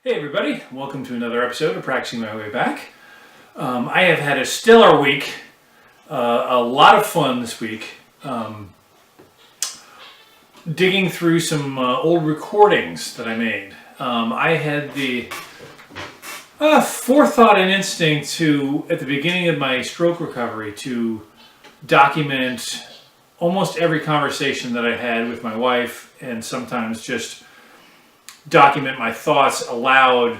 Hey everybody, welcome to another episode of Practicing My Way Back. I have had a stellar week, a lot of fun this week, digging through some old recordings that I made. I had the forethought and instinct to, at the beginning of my stroke recovery, to document almost every conversation that I had with my wife, and sometimes just document my thoughts aloud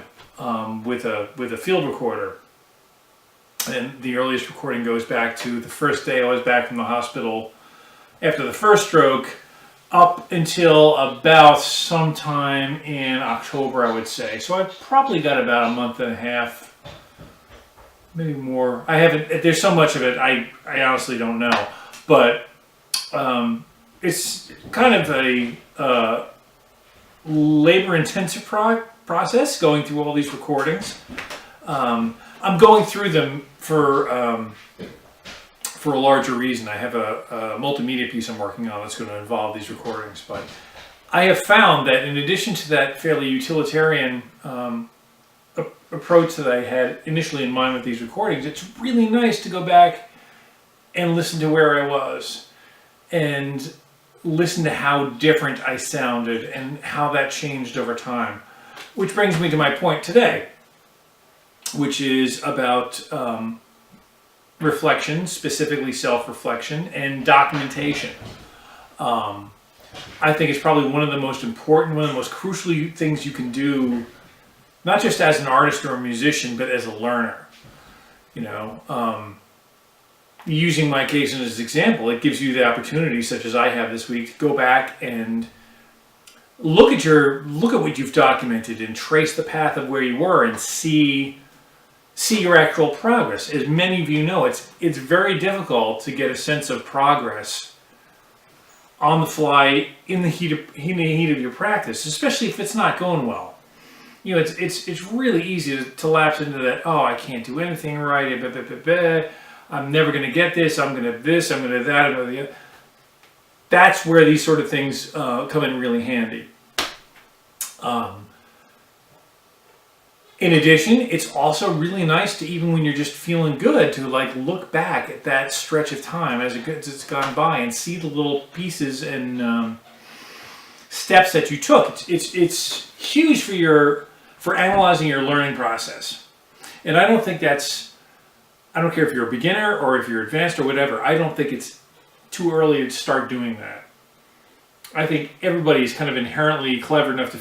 with a field recorder. And the earliest recording goes back to the first day I was back from the hospital after the first stroke, up until about sometime in October, I would say. So I've probably got about a month and a half, maybe more. I haven't. There's so much of it. I honestly don't know, but it's kind of a labor-intensive process going through all these recordings. I'm going through them for a larger reason. I have a multimedia piece I'm working on that's going to involve these recordings. But I have found that in addition to that fairly utilitarian approach that I had initially in mind with these recordings, it's really nice to go back and listen to where I was and listen to how different I sounded and how that changed over time. Which brings me to my point today, which is about reflection, specifically self-reflection, and documentation. I think it's probably one of the most important, one of the most crucial things you can do, not just as an artist or a musician, but as a learner. Using my case as an example, it gives you the opportunity, such as I have this week, to go back and look at what you've documented and trace the path of where you were and see your actual progress. As many of you know, it's very difficult to get a sense of progress on the fly in the heat of your practice, especially if it's not going well. It's really easy to lapse into that. Oh, I can't do anything right. I'm never going to get this. I'm going to this. I'm going to that. I'm going to the other. That's where these sort of things come in really handy. In addition, it's also really nice to, even when you're just feeling good, to look back at that stretch of time as it's gone by and see the little pieces and steps that you took. It's huge for analyzing your learning process. And I don't think I don't care if you're a beginner or if you're advanced or whatever. I don't think it's too early to start doing that. I think everybody's kind of inherently clever enough to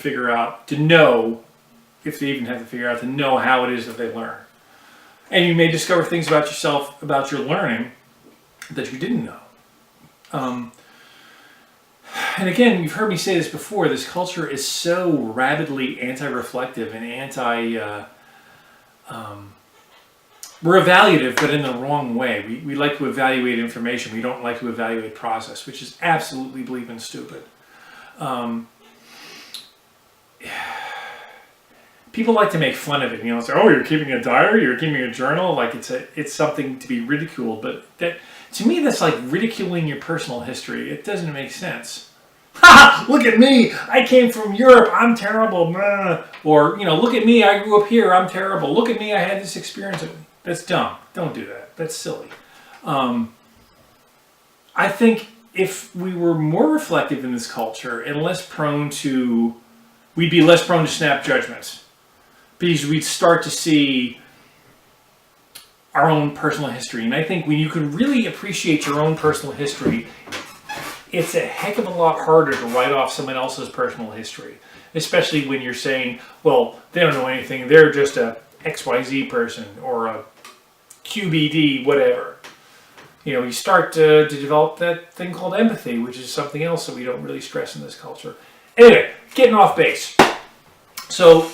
know, if they even have to figure out, to know how it is that they learn. And you may discover things about yourself, about your learning, that you didn't know. And again, you've heard me say this before, this culture is so rabidly anti-reflective and we're evaluative, but in the wrong way. We like to evaluate information. We don't like to evaluate process, which is absolutely bleeping stupid. People like to make fun of it. Say, "Oh, you're keeping a diary. You're keeping a journal." Like it's something to be ridiculed. But that, to me, that's like ridiculing your personal history. It doesn't make sense. Ha! Look at me. I came from Europe. I'm terrible. Or look at me. I grew up here. I'm terrible. Look at me. I had this experience. That's dumb. Don't do that. That's silly. I think if we were more reflective in this culture and we'd be less prone to snap judgments, because we'd start to see our own personal history. And I think when you can really appreciate your own personal history, it's a heck of a lot harder to write off someone else's personal history, especially when you're saying, well, they don't know anything. They're just a XYZ person or a QBD, whatever. You start to develop that thing called empathy, which is something else that we don't really stress in this culture. Anyway, getting off base. So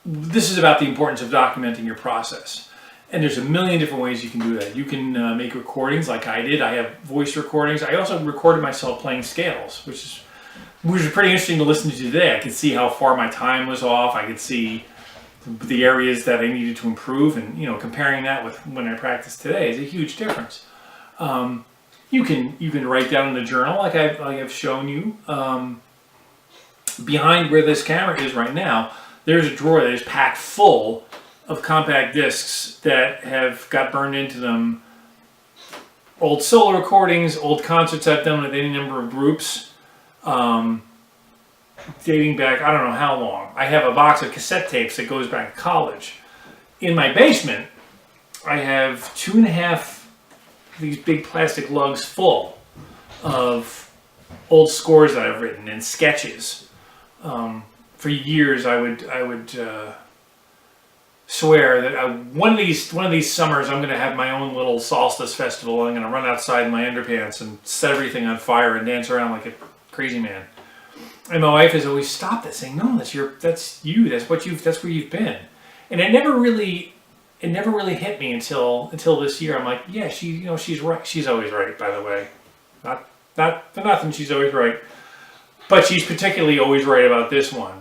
this is about the importance of documenting your process. And there's a million different ways you can do that. You can make recordings like I did. I have voice recordings. I also recorded myself playing scales, which is pretty interesting to listen to today. I could see how far my time was off. I could see the areas that I needed to improve, and comparing that with when I practice today is a huge difference. You can write down in the journal like I've shown you behind where this camera is right now. there's a drawer that is packed full of compact discs that have got burned into them. Old solo recordings, old concerts I've done with any number of groups, dating back, I don't know how long. I have a box of cassette tapes that goes back to college. In my basement, I have 2.5 these big plastic lugs full of old scores that I've written and sketches. For years, I would swear that one of these summers I'm going to have my own little solstice festival. I'm going to run outside in my underpants and set everything on fire and dance around like a crazy man. And my wife has always stopped it, saying, "No, that's you. That's where you've been." And it never really hit me until this year. I'm like, yeah, she's right. She's always right, by the way. Not for nothing, she's always right. But she's particularly always right about this one.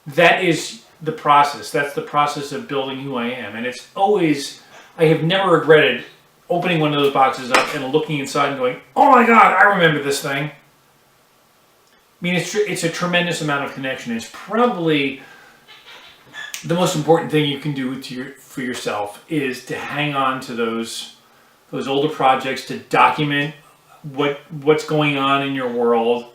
That is the process. That's the process of building who I am. And it's always, I have never regretted opening one of those boxes up and looking inside and going, oh my God, I remember this thing. I mean, it's a tremendous amount of connection. It's probably the most important thing you can do for yourself is to hang on to those older projects, to document what's going on in your world,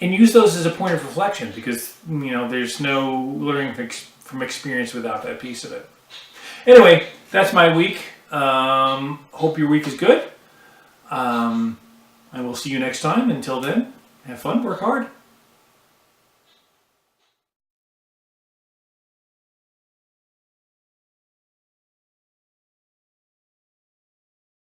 and use those as a point of reflection, because there's no learning from experience without that piece of it. Anyway, that's my week. Hope your week is good. I will see you next time. Until then, have fun, work hard.